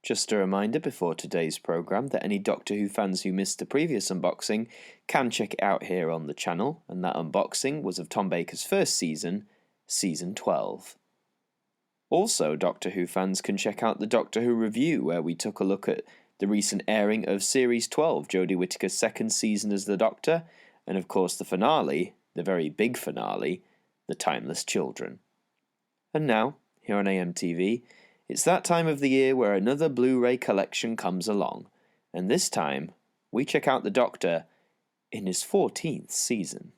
Just a reminder before today's programme that any Doctor Who fans who missed the previous unboxing can check it out here on the channel, and that unboxing was of Tom Baker's first season, Season 12. Also, Doctor Who fans can check out the Doctor Who review, where we took a look at the recent airing of Series 12, Jodie Whittaker's second season as the Doctor, and of course the finale, the very big finale, The Timeless Children. And now, here on AMTV, it's that time of the year where another Blu Ray collection comes along, and this time we check out the Doctor in his 14th season.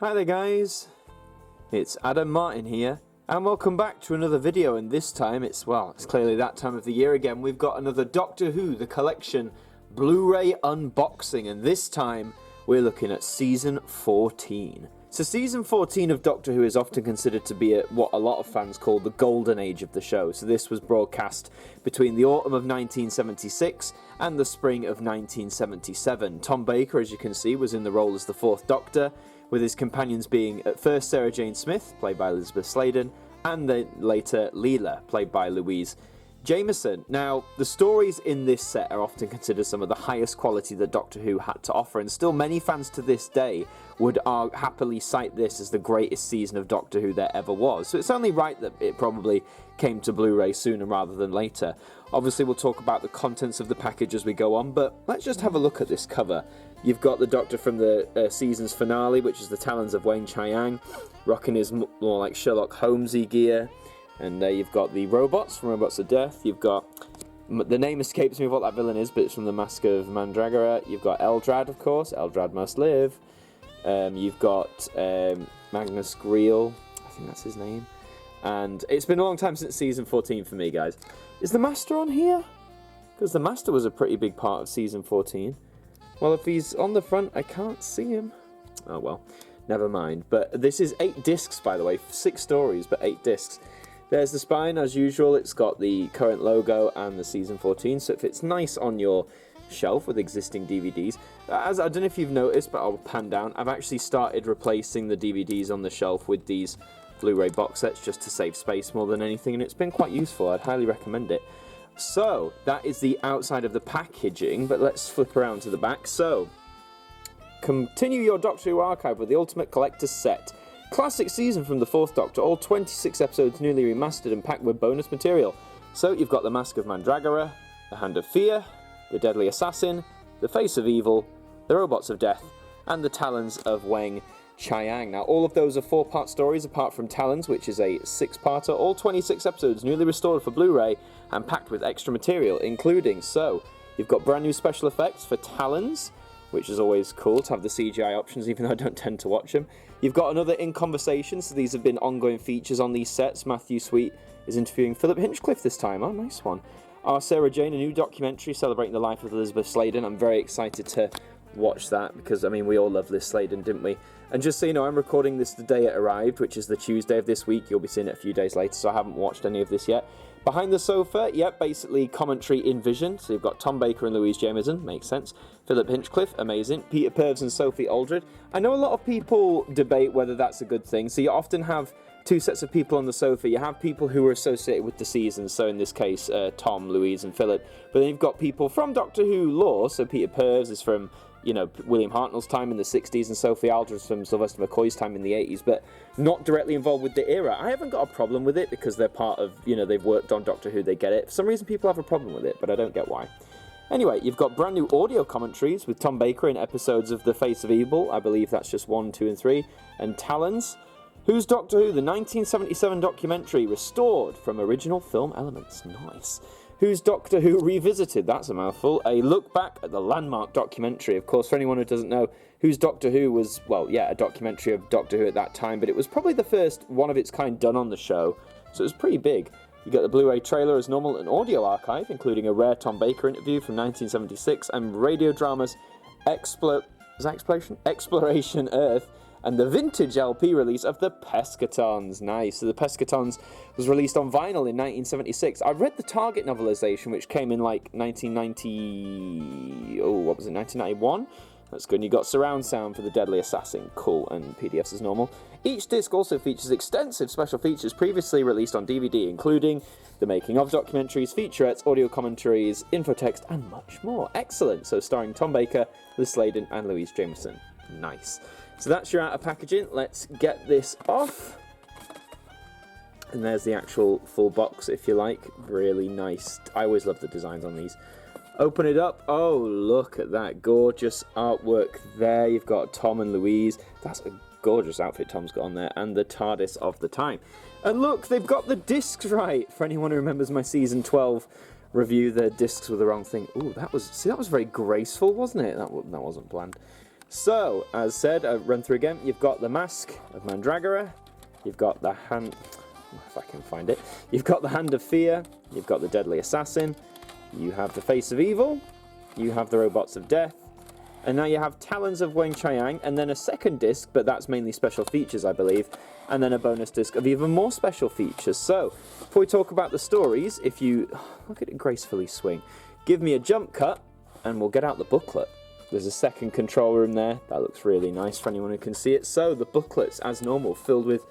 Hi there guys, it's Adam Martyn here, and welcome back to another video, and this time it's clearly that time of the year again. We've got another Doctor Who, the collection, Blu-ray unboxing, and this time we're looking at Season 14. So Season 14 of Doctor Who is often considered to be what a lot of fans call the golden age of the show. So this was broadcast between the autumn of 1976 and the spring of 1977. Tom Baker, as you can see, was in the role as the Fourth Doctor, with his companions being at first Sarah Jane Smith, played by Elizabeth Sladen, and then later Leela, played by Louise Jameson. Now, the stories in this set are often considered some of the highest quality that Doctor Who had to offer, and still many fans to this day would happily cite this as the greatest season of Doctor Who there ever was. So it's only right that it probably came to Blu-ray sooner rather than later. Obviously, we'll talk about the contents of the package as we go on, but let's just have a look at this cover. You've got the Doctor from the season's finale, which is the Talons of Wang, Qiang, rocking his more like Sherlock Holmesy gear. And you've got the robots from Robots of Death. You've got, the name escapes me of what that villain is, but it's from the Mask of Mandragora. You've got Eldrad, of course. Eldrad must live. You've got Magnus Greel. I think that's his name. And it's been a long time since Season 14 for me, guys. Is the Master on here? Because the Master was a pretty big part of Season 14. Well, if he's on the front, I can't see him. Oh, well, never mind. But this is 8 discs, by the way. 6 stories, but 8 discs. There's the spine, as usual. It's got the current logo and the Season 14, so it fits nice on your shelf with existing DVDs. As I don't know if you've noticed, but I'll pan down. I've actually started replacing the DVDs on the shelf with these Blu-ray box sets just to save space more than anything, and it's been quite useful. I'd highly recommend it. So, that is the outside of the packaging, but let's flip around to the back. So, continue your Doctor Who archive with the Ultimate Collector's Set. Classic season from the Fourth Doctor, all 26 episodes newly remastered and packed with bonus material. So, you've got the Mask of Mandragora, the Hand of Fear, the Deadly Assassin, the Face of Evil, the Robots of Death, and the Talons of Wang, Qiang. Now, all of those are 4-part stories, apart from Talons, which is a 6-parter, all 26 episodes newly restored for Blu-ray and packed with extra material, including, so, you've got brand new special effects for Talons, which is always cool to have the CGI options, even though I don't tend to watch them. You've got another In Conversation, so these have been ongoing features on these sets. Matthew Sweet is interviewing Philip Hinchcliffe this time. Oh, nice one. Our Sarah Jane, a new documentary celebrating the life of Elizabeth Sladen. I'm very excited to watch that because, I mean, we all love Liz Sladen, didn't we? And just so you know, I'm recording this the day it arrived, which is the Tuesday of this week. You'll be seeing it a few days later, so I haven't watched any of this yet. Behind the sofa, yep, basically commentary in vision. So you've got Tom Baker and Louise Jameson, makes sense. Philip Hinchcliffe, amazing. Peter Purves and Sophie Aldred. I know a lot of people debate whether that's a good thing. So you often have 2 sets of people on the sofa. You have people who are associated with the season, so in this case, Tom, Louise, and Philip. But then you've got people from Doctor Who lore, so Peter Purves is from, you know, William Hartnell's time in the 60s, and Sophie Aldred's from Sylvester McCoy's time in the 80s, but not directly involved with the era. I haven't got a problem with it because they're part of, you know, they've worked on Doctor Who, they get it. For some reason, people have a problem with it, but I don't get why. Anyway, you've got brand new audio commentaries with Tom Baker in episodes of The Face of Evil. I believe that's just 1, 2, and 3. And Talons. Who's Doctor Who? The 1977 documentary restored from original film elements. Nice. Who's Doctor Who Revisited? That's a mouthful. A look back at the landmark documentary. Of course, for anyone who doesn't know, Who's Doctor Who was, well, yeah, a documentary of Doctor Who at that time, but it was probably the first one of its kind done on the show, so it was pretty big. You get the Blu-ray trailer as normal, an audio archive, including a rare Tom Baker interview from 1976, and radio dramas Exploration Earth and the vintage LP release of the Pescatons. Nice. So the Pescatons was released on vinyl in 1976. I read the Target novelization, which came in like 1990... Oh, what was it? 1991? That's good. And you got surround sound for the Deadly Assassin. Cool. And PDFs as normal. Each disc also features extensive special features previously released on DVD, including the making of documentaries, featurettes, audio commentaries, infotext, and much more. Excellent. So starring Tom Baker, Liz Sladen, and Louise Jameson. Nice. So that's your outer packaging. Let's get this off. And there's the actual full box, if you like. Really nice. I always love the designs on these. Open it up. Oh, look at that gorgeous artwork there. You've got Tom and Louise. That's a gorgeous outfit Tom's got on there. And the TARDIS of the time. And look, they've got the discs right. For anyone who remembers my season 12 review, the discs were the wrong thing. Ooh, that was very graceful, wasn't it? That wasn't planned. So, as said, I'll run through again. You've got the Mask of Mandragora. You've got the hand... If I can find it. You've got the Hand of Fear. You've got the Deadly Assassin. You have the Face of Evil, you have the Robots of Death, and now you have Talons of Wang Qiang, and then a second disc, but that's mainly special features, I believe, and then a bonus disc of even more special features. So, before we talk about the stories, if you... Look at it gracefully swing. Give me a jump cut, and we'll get out the booklet. There's a second control room there. That looks really nice for anyone who can see it. So, the booklets, as normal, filled with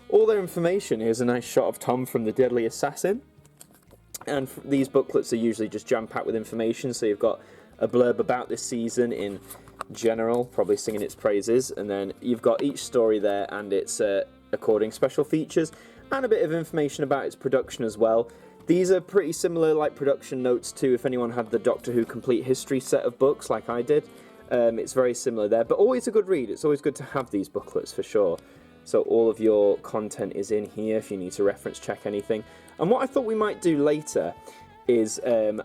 all their information. Here's a nice shot of Tom from the Deadly Assassin. And these booklets are usually just jam-packed with information, so you've got a blurb about this season in general, probably singing its praises, and then you've got each story there and its according special features, and a bit of information about its production as well. These are pretty similar, like production notes to if anyone had the Doctor Who Complete History set of books, like I did. It's very similar there, but always a good read. It's always good to have these booklets, for sure. So all of your content is in here if you need to reference check anything. And what I thought we might do later is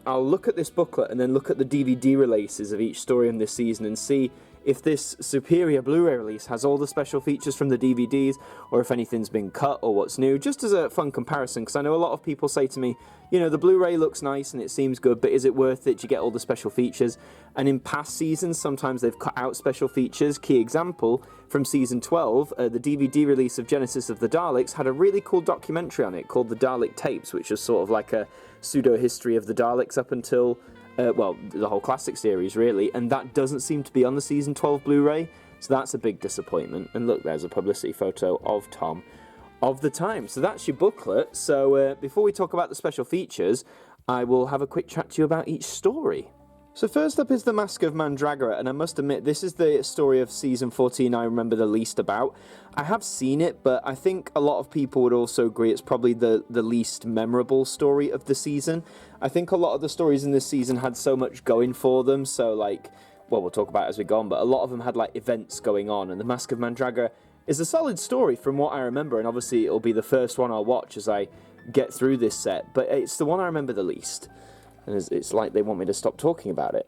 I'll look at this booklet and then look at the DVD releases of each story in this season and see if this superior Blu Ray release has all the special features from the DVDs or if anything's been cut or what's new, just as a fun comparison, because I know a lot of people say to me, you know, the Blu Ray looks nice and it seems good, but is it worth it? Do you get all the special features? And in past seasons, sometimes they've cut out special features. Key example, from season 12, the DVD release of Genesis of the Daleks had a really cool documentary on it called The Dalek Tapes, which is sort of like a pseudo-history of the Daleks up until... well, the whole classic series, really, and that doesn't seem to be on the Season 12 Blu-ray, so that's a big disappointment. And look, there's a publicity photo of Tom of the time. So that's your booklet. So before we talk about the special features, I will have a quick chat to you about each story. So first up is The Mask of Mandragora, and I must admit, this is the story of Season 14 I remember the least about. I have seen it, but I think a lot of people would also agree it's probably the least memorable story of the season. I think a lot of the stories in this season had so much going for them, so like, well, we'll talk about it as we go on, but a lot of them had like events going on, and The Mask of Mandragora is a solid story from what I remember, and obviously it'll be the first one I'll watch as I get through this set, but it's the one I remember the least. And it's like they want me to stop talking about it.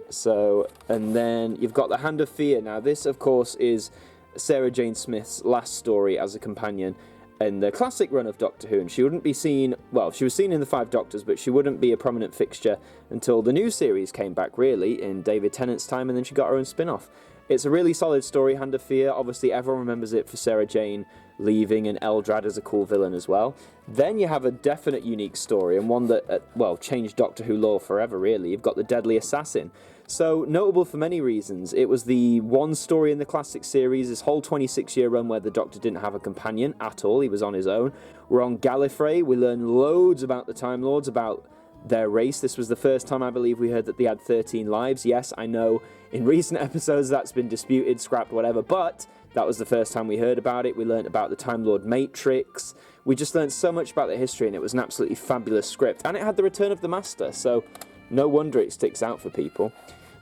So, and then you've got The Hand of Fear. Now, this, of course, is Sarah Jane Smith's last story as a companion in the classic run of Doctor Who. And she wouldn't be seen, well, she was seen in The Five Doctors, but she wouldn't be a prominent fixture until the new series came back, really, in David Tennant's time, and then she got her own spin-off. It's a really solid story, Hand of Fear. Obviously, everyone remembers it for Sarah Jane leaving and Eldrad as a cool villain as well. Then you have a definite unique story, and one that, well, changed Doctor Who lore forever, really. You've got The Deadly Assassin. So, notable for many reasons. It was the one story in the classic series, this whole 26-year run where the Doctor didn't have a companion at all. He was on his own. We're on Gallifrey. We learn loads about the Time Lords, about their race. This was the first time, I believe, we heard that they had 13 lives. Yes, I know in recent episodes that's been disputed, scrapped, whatever, but that was the first time we heard about it. We learned about the Time Lord Matrix. We just learned so much about the history, and it was an absolutely fabulous script. And it had the return of the Master, so no wonder it sticks out for people.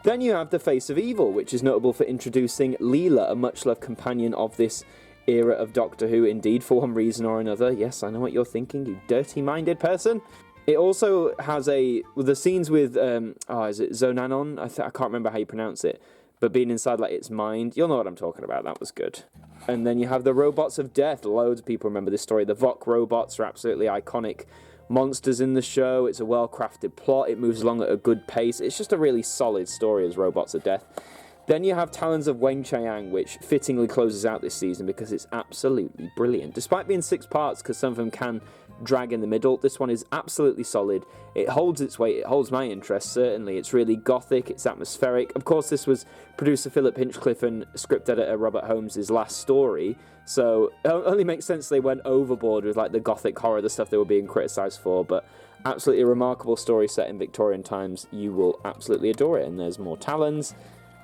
Then you have The Face of Evil, which is notable for introducing Leela, a much-loved companion of this era of Doctor Who, indeed, for one reason or another. Yes, I know what you're thinking, you dirty-minded person. It also has the scenes with, is it Zonanon? I can't remember how you pronounce it. But being inside, like, its mind, you'll know what I'm talking about. That was good. And then you have the Robots of Death. Loads of people remember this story. The Vok robots are absolutely iconic monsters in the show. It's a well-crafted plot. It moves along at a good pace. It's just a really solid story as Robots of Death. Then you have Talons of Wang Qiang, which fittingly closes out this season because it's absolutely brilliant. Despite being 6 parts, because some of them can drag in the middle, this one is absolutely solid. It holds its weight, it holds my interest, certainly. It's really gothic, it's atmospheric. Of course, this was producer Philip Hinchcliffe and script editor Robert Holmes' last story, so it only makes sense they went overboard with like the gothic horror, the stuff they were being criticised for, but absolutely a remarkable story set in Victorian times. You will absolutely adore it. And there's more Talons,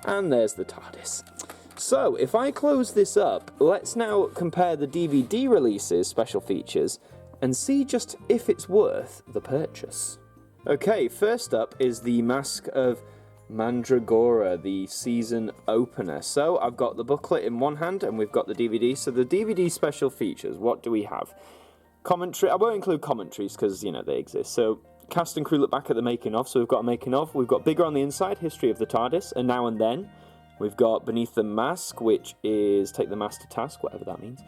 and there's the TARDIS. So, if I close this up, let's now compare the DVD releases, special features, and see just if it's worth the purchase. Okay, first up is the Mask of Mandragora, the season opener. So, I've got the booklet in one hand, and we've got the DVD. So, the DVD special features, what do we have? Commentary. I won't include commentaries because, you know, they exist. So, cast and crew look back at the making of. So, we've got a making of. We've got Bigger on the Inside, History of the TARDIS, and Now and Then. We've got Beneath the Mask, which is Take the Mask to Task, whatever that means.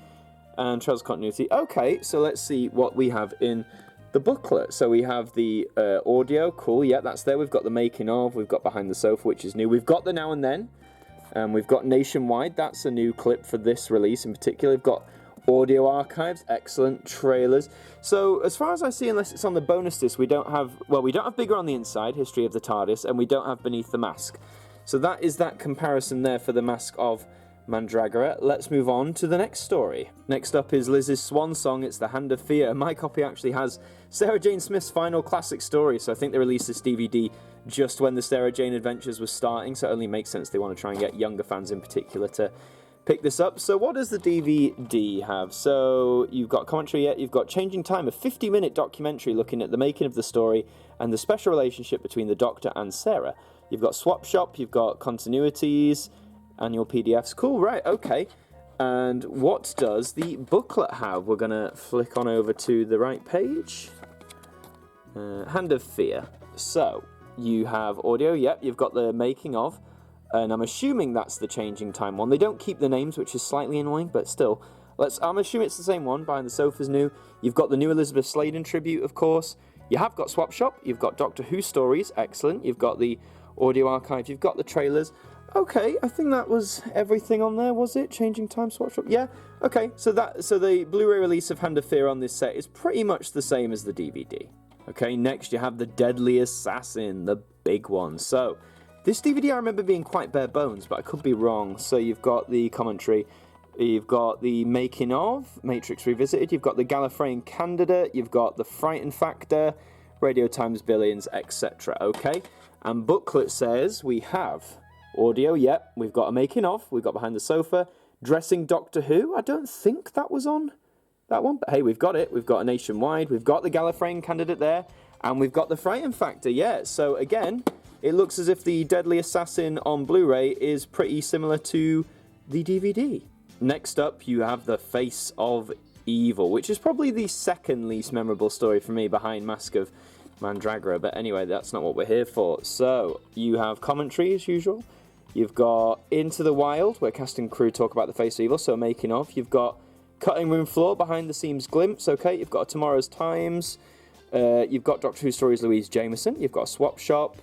And Trails Continuity. Okay, so let's see what we have in the booklet. So we have the audio. Cool, yeah, that's there. We've got the making of. We've got Behind the Sofa, which is new. We've got the Now and Then. We've got Nationwide. That's a new clip for this release in particular. We've got audio archives. Excellent. Trailers. So as far as I see, unless it's on the bonus disc, we don't have Bigger on the Inside, History of the TARDIS, and we don't have Beneath the Mask. So that is that comparison there for the Mask of Mandragora. Let's move on to the next story. Next up is Liz's swan song. It's The Hand of Fear. My copy actually has Sarah Jane Smith's final classic story, so I think they released this DVD just when the Sarah Jane Adventures was starting, so it only makes sense they want to try and get younger fans in particular to pick this up. So what does the DVD have? So you've got commentary yet, you've got Changing Time, a 50-minute documentary looking at the making of the story and the special relationship between the Doctor and Sarah. You've got Swap Shop, you've got continuities, annual PDFs. Cool, right, okay. And what does the booklet have? We're going to flick on over to the right page. Hand of Fear. So, you have audio, yep, you've got the making of, and I'm assuming that's the Changing Time one. They don't keep the names, which is slightly annoying, but still. I'm assuming it's the same one. Behind the Sofa's new. You've got the new Elizabeth Sladen tribute, of course. You have got Swap Shop, you've got Doctor Who stories, excellent. You've got the audio archive, you've got the trailers. Okay, I think that was everything on there, was it? Changing Time, Swap Shop? Yeah, okay, so the Blu-ray release of Hand of Fear on this set is pretty much the same as the DVD. Okay, next you have The Deadly Assassin, the big one. So, this DVD I remember being quite bare bones, but I could be wrong. So you've got the commentary, you've got the making of, Matrix Revisited, you've got the Gallifreyan Candidate, you've got the Frighten Factor, Radio Times Billions, etc. Okay, and booklet says we have audio, yep, we've got a making of, we've got Behind the Sofa, Dressing Doctor Who, I don't think that was on that one, but hey, we've got it, we've got a Nationwide, we've got the Gallifreyan Candidate there, and we've got the Frighten Factor, yeah, so again, it looks as if the Deadly Assassin on Blu-ray is pretty similar to the DVD. Next up, you have The Face of Evil, which is probably the second least memorable story for me behind Mask of Mandragora, but anyway, that's not what we're here for. So, you have commentary as usual. You've got Into the Wild, where cast and crew talk about The Face of Evil, so making of. You've got Cutting Room Floor, Behind the Scenes Glimpse, okay. You've got Tomorrow's Times. You've got Doctor Who Stories Louise Jameson. You've got Swap Shop,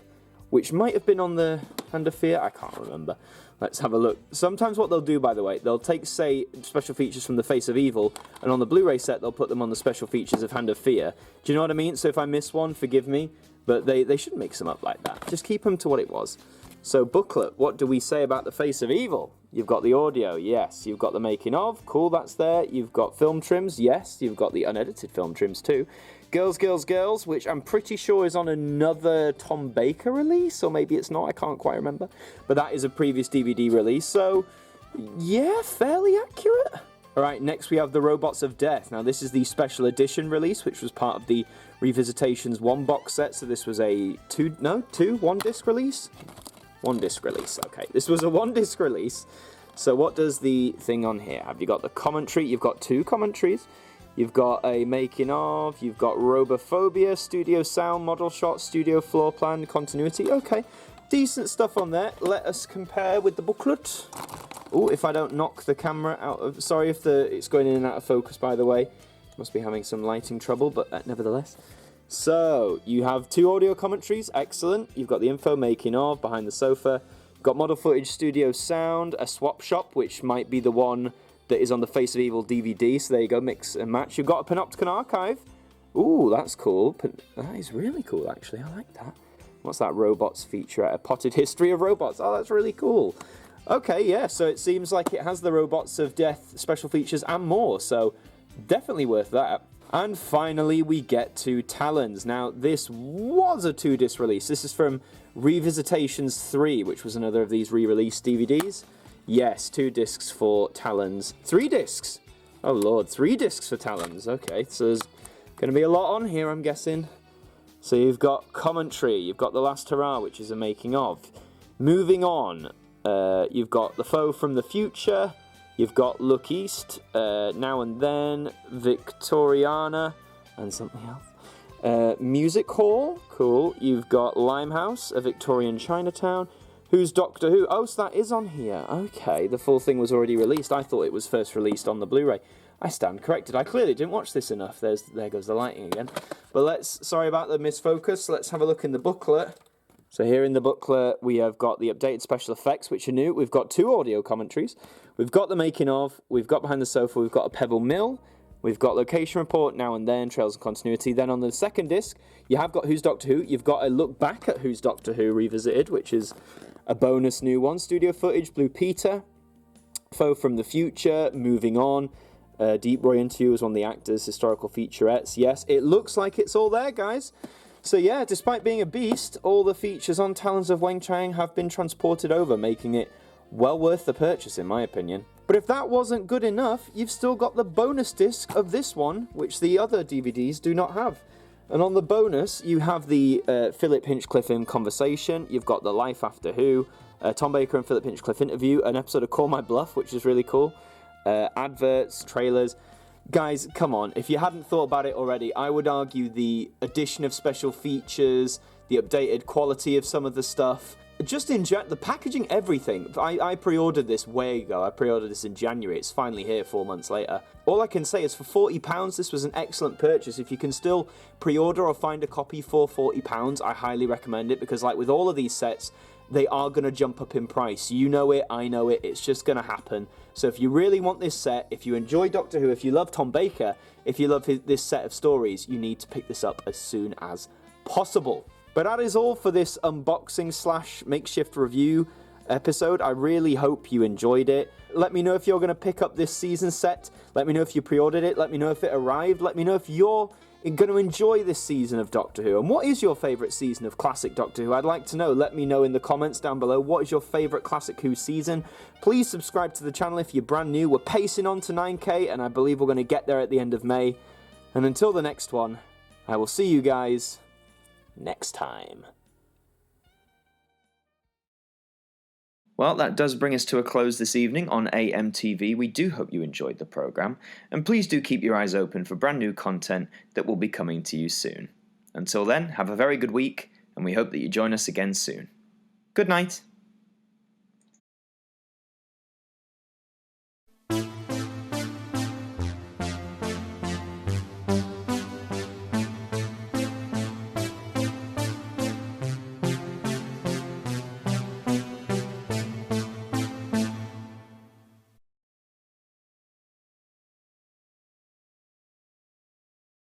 which might have been on the Hand of Fear. I can't remember. Let's have a look. Sometimes what they'll do, by the way, they'll take, say, special features from The Face of Evil, and on the Blu-ray set, they'll put them on the special features of Hand of Fear. Do you know what I mean? So if I miss one, forgive me, but they shouldn't mix them up like that. Just keep them to what it was. So, booklet, what do we say about The Face of Evil? You've got the audio, yes. You've got the making of, cool, that's there. You've got film trims, yes. You've got the unedited film trims, too. Girls, Girls, Girls, which I'm pretty sure is on another Tom Baker release, or maybe it's not, I can't quite remember. But that is a previous DVD release, so yeah, fairly accurate. Alright, next we have The Robots of Death. Now this is the special edition release, which was part of the Revisitations 1 box set, so this was a one disc release? One disc release, okay. This was a 1 disc release. So what does the thing on here have? You've got the commentary, you've got 2 commentaries. You've got a making of, you've got Robophobia, studio sound, model shot, studio floor plan, continuity. Okay, decent stuff on there. Let us compare with the booklet. Oh, if I don't knock the camera out of... Sorry if it's going in and out of focus, by the way. Must be having some lighting trouble, but nevertheless. So, you have 2 audio commentaries, excellent. You've got the info, making of, Behind the Sofa. Got model footage, studio sound, a swap shop, which might be the one that is on the Face of Evil DVD. So there you go, mix and match. You've got a Panopticon archive. Ooh, that's cool. That is really cool, actually. I like that. What's that robots featurette? A potted history of robots. Oh, that's really cool. Okay, yeah, so it seems like it has the Robots of Death special features and more, so definitely worth that. And finally, we get to Talons. Now, this was a 2-disc release. This is from Revisitations 3, which was another of these re-released DVDs. Yes, 2 discs for Talons. 3 discs! Oh, Lord, 3 discs for Talons. Okay, so there's going to be a lot on here, I'm guessing. So you've got commentary, you've got The Last Hurrah, which is a making of. Moving on, you've got The Foe from the Future, you've got Look East, Now and Then, Victoriana, and something else. Music Hall, cool. You've got Limehouse, A Victorian Chinatown. Who's Doctor Who? Oh, so that is on here. Okay, the full thing was already released. I thought it was first released on the Blu Ray. I stand corrected. I clearly didn't watch this enough. There goes the lighting again. But sorry about the misfocus. Let's have a look in the booklet. So here in the booklet, we have got the updated special effects, which are new. We've got 2 audio commentaries. We've got the making of. We've got Behind the Sofa. We've got a Pebble Mill. We've got Location Report, Now and Then, Trails of Continuity. Then on the second disc, you have got Who's Doctor Who. You've got a look back at Who's Doctor Who Revisited, which is a bonus new one. Studio footage, Blue Peter, Foe from the Future, Moving On. Deep Roy interview was one of the actors, historical featurettes. Yes, it looks like it's all there, guys. So yeah, despite being a beast, all the features on Talons of Wang Qiang have been transported over, making it well worth the purchase, in my opinion. But if that wasn't good enough, you've still got the bonus disc of this one, which the other DVDs do not have. And on the bonus, you have the Philip Hinchcliffe in conversation, you've got the Life After Who, Tom Baker and Philip Hinchcliffe interview, an episode of Call My Bluff, which is really cool. Adverts, trailers. Guys, come on, if you hadn't thought about it already, I would argue the addition of special features, the updated quality of some of the stuff, just in the packaging, everything. I pre-ordered this way ago. I pre-ordered this in January. It's finally here 4 months later. All I can say is for £40, this was an excellent purchase. If you can still pre-order or find a copy for £40, I highly recommend it, because like with all of these sets, they are going to jump up in price. You know it, I know it, it's just going to happen. So if you really want this set, if you enjoy Doctor Who, if you love Tom Baker, if you love this set of stories, you need to pick this up as soon as possible. But that is all for this unboxing / makeshift review episode. I really hope you enjoyed it. Let me know if you're going to pick up this season set. Let me know if you pre-ordered it. Let me know if it arrived. Let me know if you're going to enjoy this season of Doctor Who. And what is your favourite season of classic Doctor Who? I'd like to know. Let me know in the comments down below. What is your favourite classic Who season? Please subscribe to the channel if you're brand new. We're pacing on to 9K, and I believe we're going to get there at the end of May. And until the next one, I will see you guys next time. Well, that does bring us to a close this evening on AMTV. We do hope you enjoyed the programme, and please do keep your eyes open for brand new content that will be coming to you soon. Until then, have a very good week, and we hope that you join us again soon. Good night.